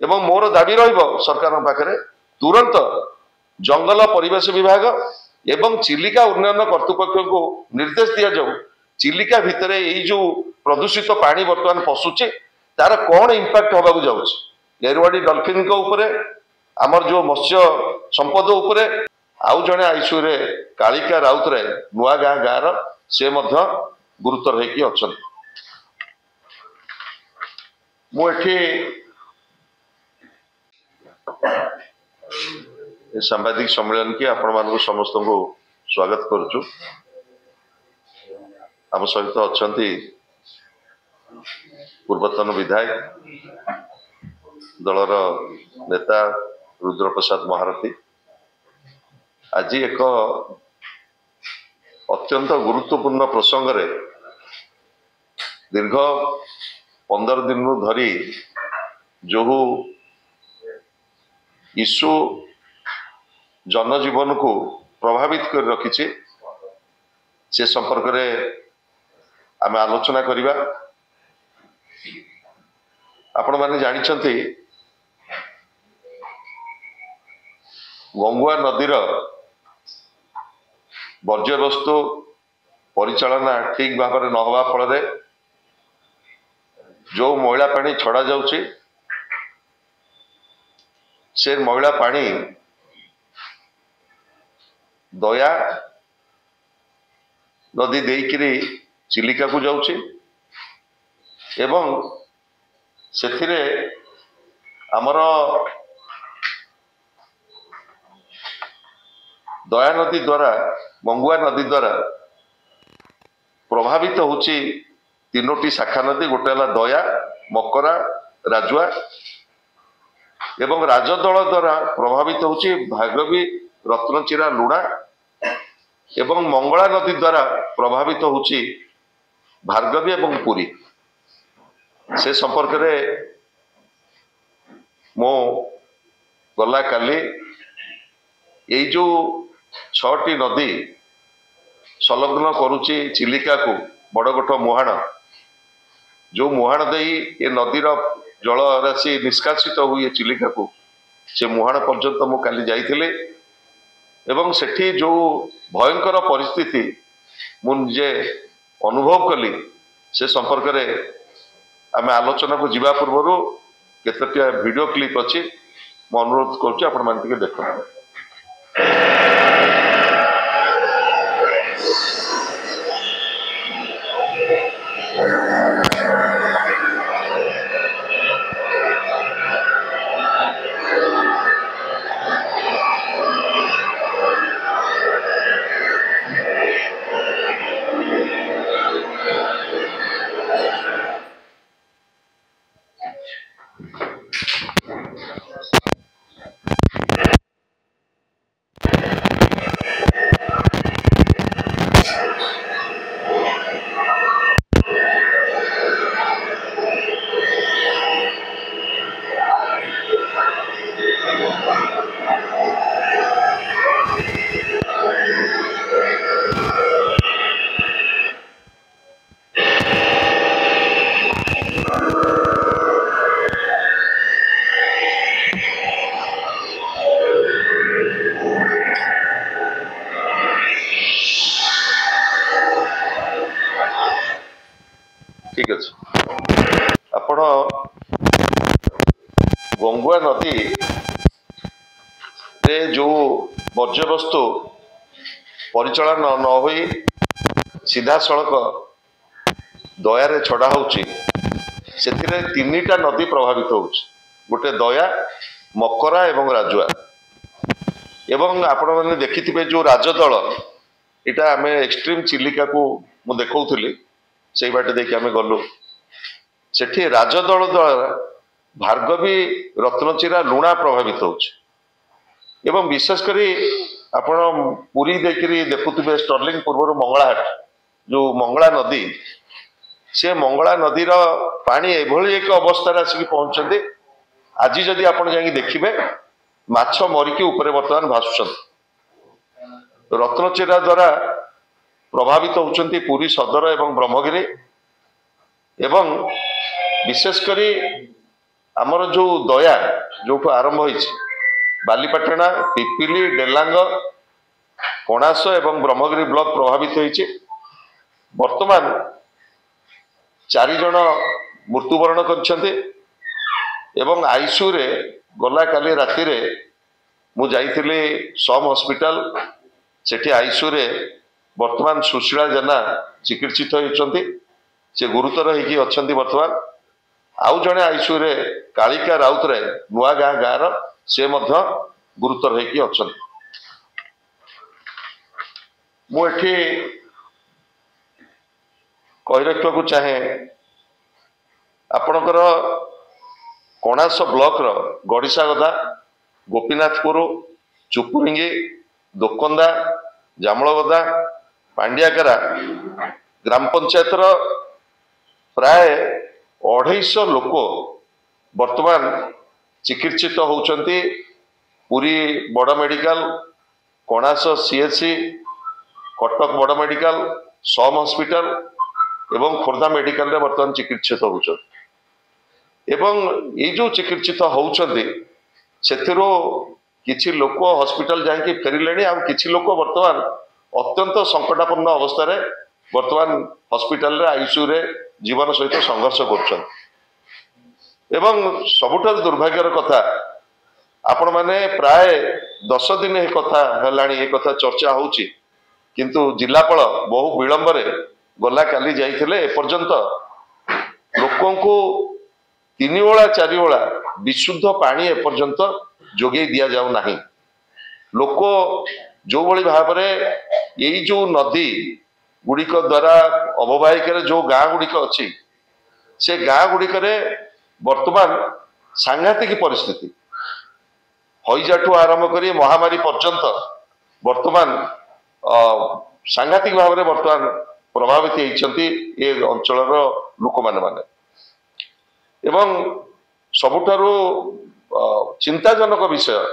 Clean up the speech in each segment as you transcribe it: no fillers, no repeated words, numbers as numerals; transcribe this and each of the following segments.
एवं मोर दाबी रहिबो सरकार पाखरे तुरंत जंगल परिवेश विभाग एवं चिलिका उन्नयन कर्तृपक्ष को निर्देश दिया जाऊ चिलिका भितर यही जो प्रदूषित पानी बर्तमान पशुचे तार कौन इंपैक्ट होगा जाऊँगी एरवाड़ी डॉल्फिन को ऊपरे आमर जो मत्स्य संपद उपरे आउ जड़े आईसीयू रे कालिका राउतराय नुआ गाँ गाँव से गुरुतर होगी अच्छा मुझे सांबादिक सम्मेलन की आपण मानक समस्त को स्वागत करुचु आम सहित अच्छा पूर्वतन विधायक दलर नेता रुद्र प्रसाद महारथी आज एक अत्यंत गुरुत्वपूर्ण प्रसंग रे दीर्घ 15 दिन धरी जो इश्यू जनजीवन को प्रभावित कर रखी से संपर्क रे आम आलोचना करिबा। आपण माने जानिछंती गंगुआ नदीर वर्ज्य वस्तु परिचालना ठीक भाव में न हवा फल जो मैला पानी छड़ा जाउची से मैला पानी दया नदी देकरी चिलिका को जाउची एवं सेथिरे आमर दया नदी द्वारा मंगुआ नदी द्वारा प्रभावित होची तीनोटी शाखा नदी गोटे है दया मकरा राजुआ एवं राजदल द्वारा प्रभावित होची भार्गवी रत्नचिरा लुणा एवं मंगला नदी द्वारा प्रभावित होची भार्गवी एवं पुरी से संपर्क रे मो गला काली ये जो 6टी नदी संलग्न करुची चिलिका को बड़गोट मुहाण जो मुहाण दे ये नदीर जल राशि निष्कासित हुए चिलिका को से मुहाण पर्यंत मु काली जाइथिले एवं सेठी जो भयंकर परिस्थिति मुझे अनुभव कली से संपर्क रे आम आलोचना को जीवा पूर्व केतटा वीडियो क्लिप अच्छी मु अनुरोध करुच्ची आपण माने देखो। ठीक अच्छे आपण गंगुआ नदी रे जो वर्ज्य वस्तु परिचालन न होई सीधा सड़क दया रे छड़ा होची सेथिरे 3टा नदी प्रभावित होची गोटे दया मकरा एवं राजुआ एवं आपण माने देखिथिबे जो राजदल इटा आमे एक्सट्रीम चिलिका को मु देखौथली से बाटे देखिए आम गलु सेठी राजदल द्वारा भार्गवी रत्नचिरा लुणा प्रभावित होची एवं विशेषकर आपण पुरी देखिरी देखुथिबे स्टर्लिंग पूर्व मंगलाहाट जो मंगला नदी से मंगला नदीर पानी एभली एक अवस्था आसिक पहुंचते आज जदि आपण जाई देखिबे माछ मरिकी ऊपर वर्तमान भासुछन रत्नचिरा द्वारा प्रभावित होचंती पुरी सदर एवं ब्रह्मगिरी एवं विशेषकर आमर जो दया जो आरंभ हो बालीपाटना पिपिली डेलांग कणास एवं ब्रह्मगिरी ब्लॉक प्रभावित होती वर्तमान 4 जन मृत्युवरण करछन्ते एवं आईसीयू रे गला काली राति रे मु जाइथिली सम हॉस्पिटल सेठी आईसीयू रे वर्तमान सुशीला जेना चिकित्सित होइछन्ती से गुरुतर होइकी अछन्ती वर्तमान आउ जने आईसीयू रे कालिका राउत रे नुआ गाँव से मध्य गुरुतर होइकी अछन्ती मु एठी कहि रखिବାକୁ चाहे आपणकर कणास ब्लॉक रो गड़िसागदा गोपीनाथपुर चुपुरिंगी दोकंदा जामलगदा पांडियाकरा ग्राम पंचायत रो प्राय 250 लोक वर्तमान चिकित्सित होउचंती पुरी बड़ मेडिकल कणास सीएचसी कटक बड़ मेडिकल सम हॉस्पिटल एवं खोर्धा मेडिकल रे वर्तमान चिकित्सित होउचंती एवं ये जो चिकित्सित होउचंती सेथिरो किछि लोक हॉस्पिटल जाके फेरिलेनी आ किछि लोक वर्तमान अत्यंत संकटापन्न अवस्था रे वर्तमान हॉस्पिटल रे आईसीयू रे जीवन सहित संघर्ष करछन एवं सबुठार दुर्भाग्यर कथा आपण माने प्राय 10 दिन ए कथा हलाणी ए कथा चर्चा होउची किंतु जिलापाल बहु विलंब रे गला काली जाइथिले ए पर्यंत लोकों को 3 ओळा 4 ओळा विशुद्ध पानी ए पर्यंत जोगे दिया जाऊ नाही लोक जो बळी भाबरे एई जो नदी गुड़िक द्वारा अववाहिक जो गाँ गुड़िक अच्छी से गाँ गुड़िक वर्तमान सांघातिक परिस्थिति हईजाठू आरंभ कर महामारी पर्यंत वर्तमान सांघातिक भाव में वर्तमान प्रभावित होती ये अंचल लोक माने एवं सबुठारु चिंताजनक विषय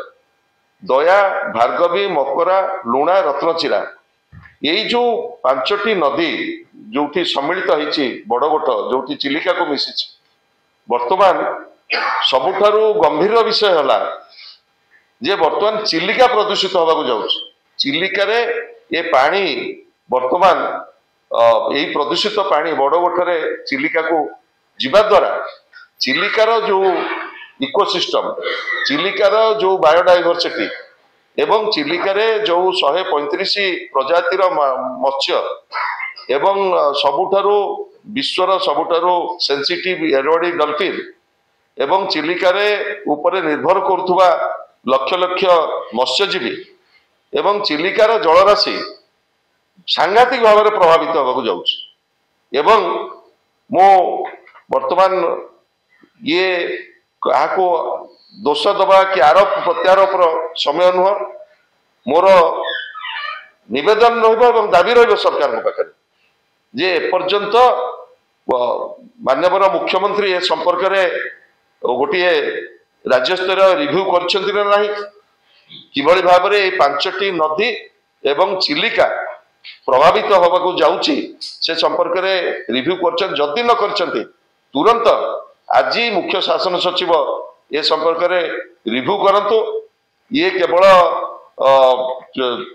दया भार्गवी मकरा लुणा रत्नचिरा यही जो 5टी नदी जो सम्मिलित होती बड़गोट जो चिलिका को मिसी वर्तमान सबुठारु गंभीर विषय है जे वर्तमान चिलिका प्रदूषित होगा जाऊँ चिलिका रे ये पानी वर्तमान यही प्रदूषित पानी बड़गोठरे चिलिका को जीवा द्वारा चिलिकार जो इकोसिस्टम चिलिकार जो बायोडाइवर्सिटी एवं चिलिका जो 135 प्रजातिर मत्स्य एवं सबुठारु विश्वर सबुठारु सेंसिटिव एरोडी डॉल्फिन एवं चिलिका ऊपर निर्भर करुवा लक्ष लक्ष मत्स्यजीवी एवं चिलिकार जलराशि सांघातिक भाव में प्रभावित होगा जाऊँ एवं मो वर्तमान ये क्या दोष दबा कि आरोप प्रत्यारोप समय नुह मोर निवेदन रही दाबी रही सरकार पाखे जे एपर्यंत माननीय मुख्यमंत्री ए संपर्क में गोटे राज्य स्तर रिव्यू कर किभली भाव में 5टी नदी एवं चिलिका प्रभावित होगा जाऊँगी से संपर्क में रिव्यू कर जदि न कर तुरंत आज मुख्य शासन सचिव ए संपर्क में रिव्यू करंतु ये केवल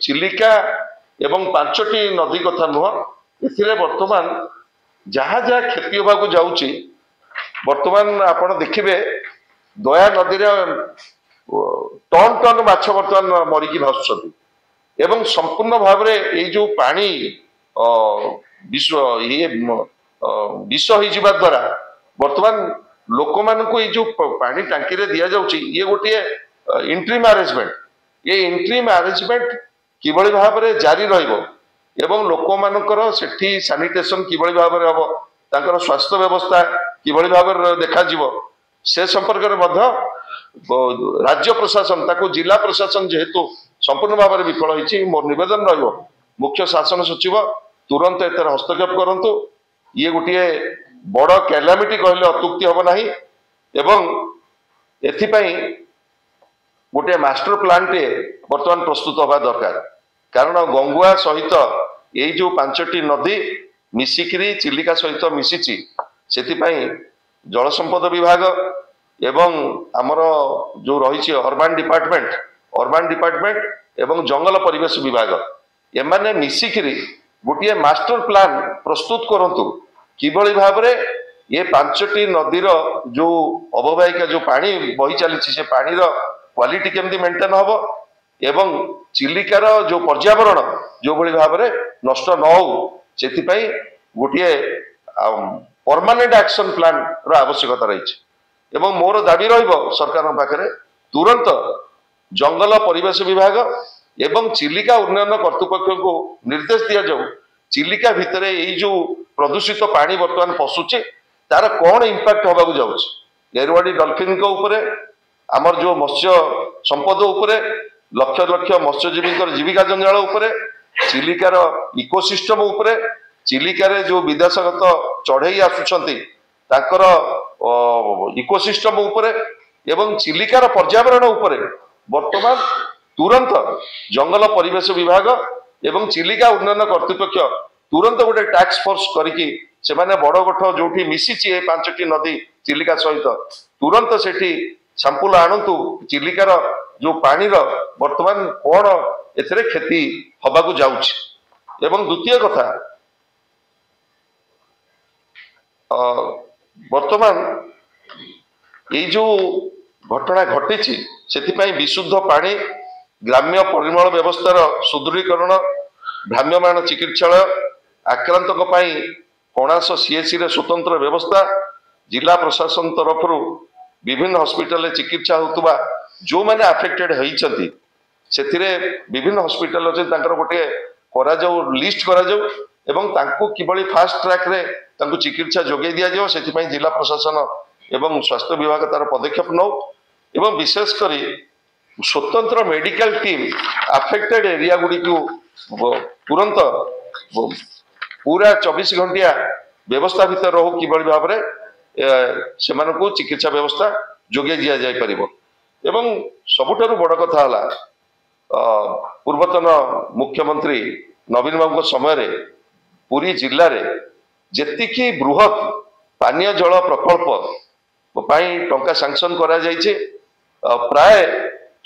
चिलिका एवं 5टी नदी कथा नुह इथिरे वर्तमान जहाँ जहाँ क्षति होगा जाऊँगी वर्तमान आपण देखिए दया नदी रे टन टन माछ वर्तमान मरिकी भासुଛନ୍ତି एवं संपूर्ण भाव में ये जो पानी विष हो द्वारा वर्तमान लोक मान को ये जो पानी टांकी रे दिया जाउची ये गोटे इंट्रीम अरेंजमेंट ये इंट्रीम अरेंजमेंट किभली भाव में जारी रहिबो एवं लोक मानकर सेठी सैनिटेशन किभली भाव में हबो तांकर स्वास्थ्य व्यवस्था किभली भाव में देखा जीवो से संपर्क में मध्य राज्य प्रशासन ताको जिला प्रशासन जेहेतु संपूर्ण भाव में विफल होइछि मोर निवेदन रहिबो मुख्य शासन सचिव तुरंत एतर हस्तक्षेप करंतु ये गोटे बड़ कैलामिटी कहले अत्युक्ति हम ना एवं एथिपाई गोटे मास्टर प्लान टे वर्तमान प्रस्तुत हवा दरकार कारण गंगुआ सहित ये जो 5टी नदी मिसिकी चिलिका सहित मिसी से जल संपद विभाग एवं आमर जो रही अर्बान डिपार्टमेंट एवं जंगल परिवेश विभाग एमाने मिसिकिरी गोटे मास्टर प्लान प्रस्तुत करंतु किभली भाव में ये 5टी नदीर जो अववाहिका जो पानी बही चली से पानीर क्वालिटी केमती मेंटेन हम एवं चिलिकार जो पर्यावरण जो भली भाव में नष्ट न हो से गोटे परमानेंट एक्शन प्लान रो आवश्यकता रही एवं मोर दाबी सरकार पाखे तुरंत जंगल परिवेश विभाग एवं चिलिका उन्नयन कर्तृपक्ष को निर्देश दि जाऊ चिलिका भितर यही जो प्रदूषित पानी बर्तमान पशुचे तार कौन इंपैक्ट होगा जाऊँगी एरवाड़ी डॉल्फिन को ऊपरे आमर जो मत्स्य संपद उपरे लक्ष लक्ष मत्स्यजीवी जीविका जंजाल उपरे चिलिकार इकोसिस्टम उपरे चिलिकार जो विदेशगत चढ़ई आसुचंती ताकर इकोसिस्टम उपरे एवं चिलिकार पर्यावरण उपरे वर्तमान तुरंत जंगल परिवेश विभाग एवं चिलिका उन्नयन कर्तृपक्ष तुरंत गोटे टास्क फोर्स करके से बड़ गोठ जो मिसी 5टी नदी चिलिका सहित तुरंत से सैंपल आणतु चिलिकार जो पानी वर्तमान कौन एथिरे क्षति हवाकू जाउछि एवं द्वितीय कथा वर्तमान ये जो घटना घटी से विशुद्ध पानी ग्राम्य परिमल व्यवस्थार सुदृढ़ीकरण भ्राम्यमाण चिकित्सालय आक्रांत कणास सीएससी रे स्वतंत्र व्यवस्था जिला प्रशासन तरफ विभिन्न हॉस्पिटल चिकित्सा होतुबा जो मैंने अफेक्टेड होइछंती सेथिरे विभिन्न हॉस्पिटल अच्छे गोटे करा जाऊ लिस्ट करा जाऊ एवं तांको किबळी फास्ट ट्रैक रे तांको चिकित्सा जोगे दिया जाओ सेथिपई जिला प्रशासन एवं स्वास्थ्य विभाग तार पदक्षेप नौ एवं विशेष करी स्वतंत्र मेडिकल टीम अफेक्टेड एरिया गुडी को तुरंत पूरा 24 घंटिया व्यवस्था भीतर रहो किबळी भाव रे सेमानकु चिकित्सा व्यवस्था जोगे दिया जाय परिबो एवं सबुठारु बड़ कथा हला पूर्वतन मुख्यमंत्री नवीन बाबू समय रे पुरी जिल्ला रे जेतिकी बृहत पानीय जल प्रकल्प पाई टंका सैंक्शन करा जायचे प्राय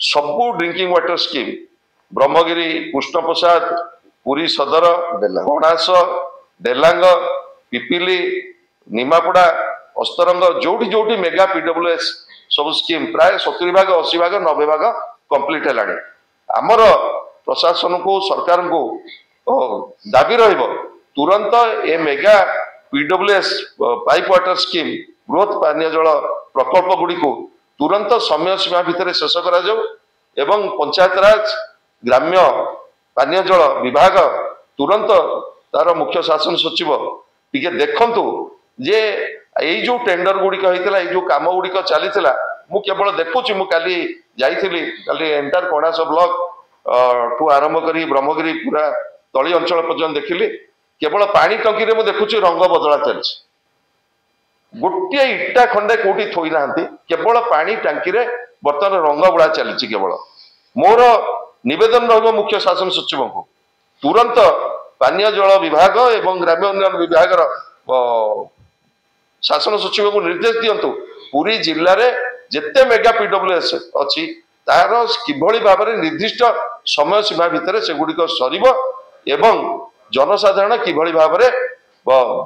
सबु drinking water scheme Brahmagiri Krishnaprasad Puri सदर कणास डेलांग पिपिली निमापड़ा अस्तरंग जोटी जोटी मेगा पीडब्ल्यूएस सब स्कीम प्राय 70 भाग 80 भाग 90 भाग कंप्लीट है आमर प्रशासन को सरकार को दाबी रहिबो तुरंत ए mega PWS pipe water scheme बृहत पानीय जल प्रकल्प गुड़ी को तुरंत समय सीमा भितर शेष करा जाऊ एवं पंचायत राज ग्राम्य पानीय जल विभाग तुरंत तार मुख्य शासन सचिव टिके देखंतु जे यही जो टेंडर गुड़िक होता है जो कम गुड़िक चली मु केवल देखुची मु काली जाइथिली काली एंटायर कणास ब्लॉक ठू आरंभ करी ब्रह्मगिरी पूरा तली अंचल पर्यंत देखिली केवल पानी टंकी रे मु देखुची रंग बदला चलछि गोटे इटा खंडे कोठी थोई नांती केवल पानी टांकी रे बर्तन रंग बुड़ा चलछि केवल मोर निवेदन रहिबो मुख्य शासन सचिव को तुरंत पानीय जल विभाग एवं ग्राम्य उन्नयन विभाग शासन सचिव को निर्देश दियंतु पूरी जिल्ला रे जेते मेगा पीडब्ल्यूएस अछि तार किभली भाव में निर्दिष्ट समय सीमा भितर से गुड़िक सरीब एवं जनसाधारण किभली भाव में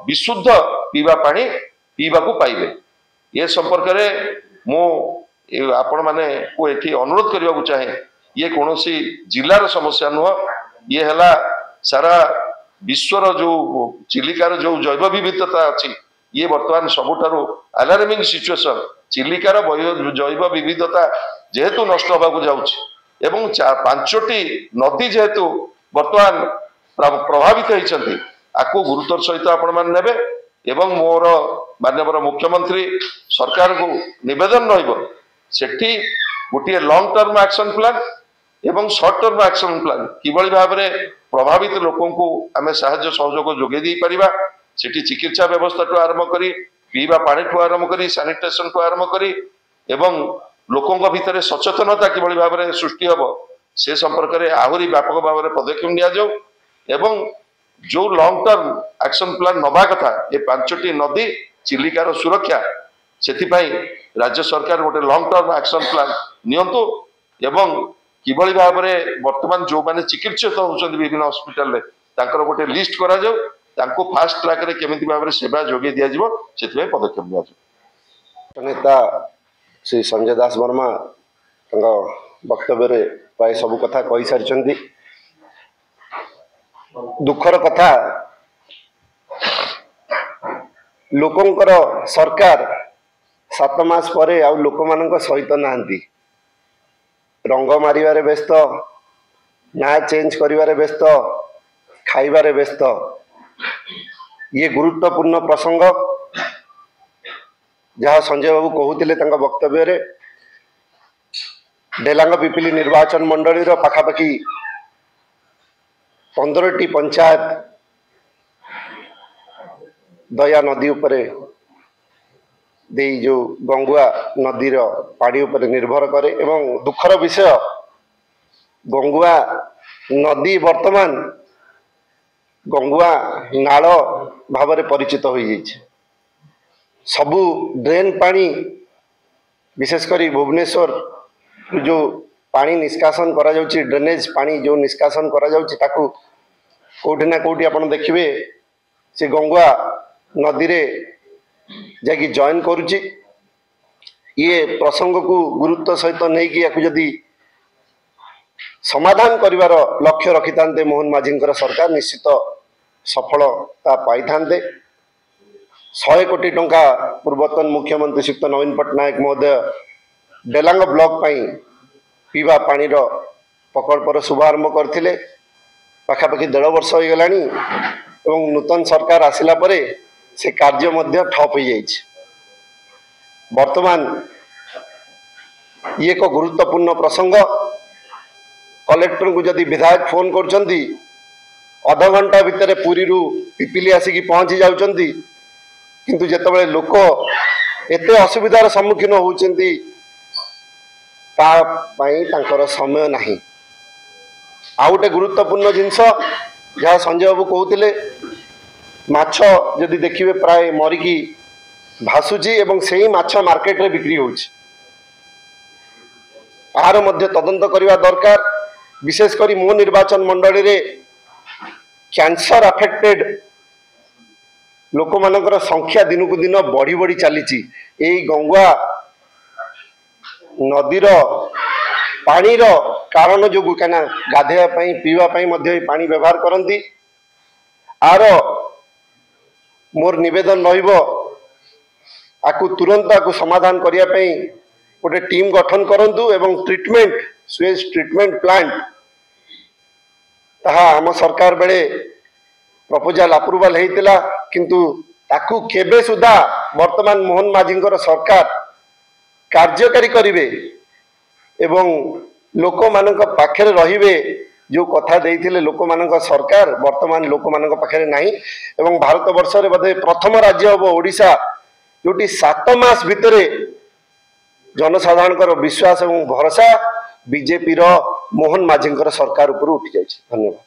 विशुद्ध पीवा पानी पीवा को पाइबे ये संपर्क में मु आपण माने को एठी अनुरोध करबा को चाहे ये कौनसी जिलार समस्या नुह ये हला सारा विश्वर जो चिलिकार जो जैव विविधता अच्छी ये वर्तमान सबुठारु अलार्मिंग सिचुएशन चिलिकार जैव विविधता जेहेतु नष्ट होगा जाउछि एवं 5टी नदी जेहेतु वर्तमान प्रभावित होइछन्ति आकु गुरुतर सहित आपण मान नेबे एवं मोर माननीय मुख्यमंत्री सरकार को निवेदन रहिबो सेठी गोटे लॉन्ग टर्म एक्शन प्लान एवं शॉर्ट टर्म एक्शन प्लान किभली भाव में प्रभावित लोकों को आमे साहाय्य सहयोग जोगे दी परिबा सेठी चिकित्सा व्यवस्था ठू आरंभ करी पीवा पानी ठू आरंभ करी सैनिटेशन ठू आरंभ करी एवं लोकों भितर सचेतनता किभली भाव में सृष्टि हबो से संपर्क में आहुरी व्यापक भाव में पदक्षेप लिया जाऊ एवं जो लॉन्ग टर्म एक्शन प्लान नबा कथा ये 5टी नदी चिलिकार सुरक्षा ସେଥିପାଇଁ राज्य सरकार गोटे लॉन्ग टर्म एक्शन प्लान नियंतु एवं किभଳି भाବରେ वर्तमान जो माने चिकित्सित होउछन्ति विभिन्न हॉस्पिटल रे तांकर गोटे लिस्ट करा जाऊ तांको फास्ट ट्रैक रे केमिति भाବରେ सेवा जोगे दिया जिवो ସେଥିପାଇଁ पदक्षेप लिया जाऊ। नेता श्री संजय दास वर्मा वक्तव्य रे प्राय सब कथा कही सारी दुखर कथा लोकंकर सरकार 7 मास परे आउ लोक मानक सहित नांती रंग मारिबारे व्यस्त ना चेंज करिबारे व्यस्त खाइबारे व्यस्त ये गुरुत्वपूर्ण प्रसंग जहाँ संजय बाबू कहते वक्तव्य रे डेलांग पिपिली निर्वाचन मंडली पाखापाखि 15टी पंचायत दया नदी उपरे दे जो गंगुआ नदी पानी उपरे निर्भर करे एवं दुखर विषय गंगुआ नदी वर्तमान गंगुआ नाल भाव परिचित हो जाइए सबू ड्रेन पानी विशेषकर भुवनेश्वर जो पानी निष्कासन करा जाउची ड्रेनेज पानी जो निष्कासन करा जाउची ताकू कोठी ना कोठी आपण देखिबे से गंगुआ नदी रे जाकि जॉइन करुची ये प्रसंग को गुरुत्व सहित नहीं कि याकू जदी समाधान करिवार लक्ष्य रखितांते मोहन माझींकर सरकार निश्चित सफलता पाई थांते 100 कोटी टंका पूर्वतन मुख्यमंत्री श्रीयुक्त नवीन पट्टनायक महोदय डेलांग ब्लॉक पाई पीवा पानी प्रकल्पर शुभारंभ करथिले पाखापाखि 1.5 वर्ष हो गलानी एवं नूतन सरकार आसिला परे से कार्य मध्य ठप हो जाइए वर्तमान ये एक गुरुत्वपूर्ण प्रसंग कलेक्टर को जदि विधायक फोन करचंती आधा घंटा भितर पुरी रु पिपिली आसिकी पहुंची जाउचंती किंतु जेतबे लोक एते असुविधार सम्मुखीन होउचंती ता पई तांकर समय नाही आ गोटे गुरुत्वपूर्ण जिनस जहाँ संजय बाबू कहते माछ जदि देखिए प्राय मरिकी भासुची एवं से ही माछ मार्केट रे बिक्री होउची आहार मध्य तदंत करने दरकार विशेषकर मो निर्वाचन मंडली रे कैंसर अफेक्टेड लोक मानकर संख्या दिन को दिन बढ़ी बढ़ी चली गंगुआ नदीर पानीर कारण जो कहीं गाधेवाई पीवाई पानी व्यवहार करती आर मोर निवेदन रु तुरंत आकु समाधान करने गोटे टीम गठन करंतु एवं ट्रीटमेंट स्वेज ट्रीटमेंट प्लांट ताहा आम सरकार बेले प्रपोजल अप्रूवल होता किंतु ताकू केबे सुधा वर्तमान मोहन माझींकर सरकार कार्यकारी करिवे एवं लोक मानक पाखरे रहिबे जो कथा देइथिले लोक मानक सरकार वर्तमान लोक मानक पाखरे नाही एवं भारत वर्ष रे बधे प्रथम राज्य होबो ओडिशा जोटी 7 मास भितरे जनसाधारण विश्वास एवं भरोसा बीजेपी रो मोहन माझींकर सरकार ऊपर उठी जाय छै। धन्यवाद।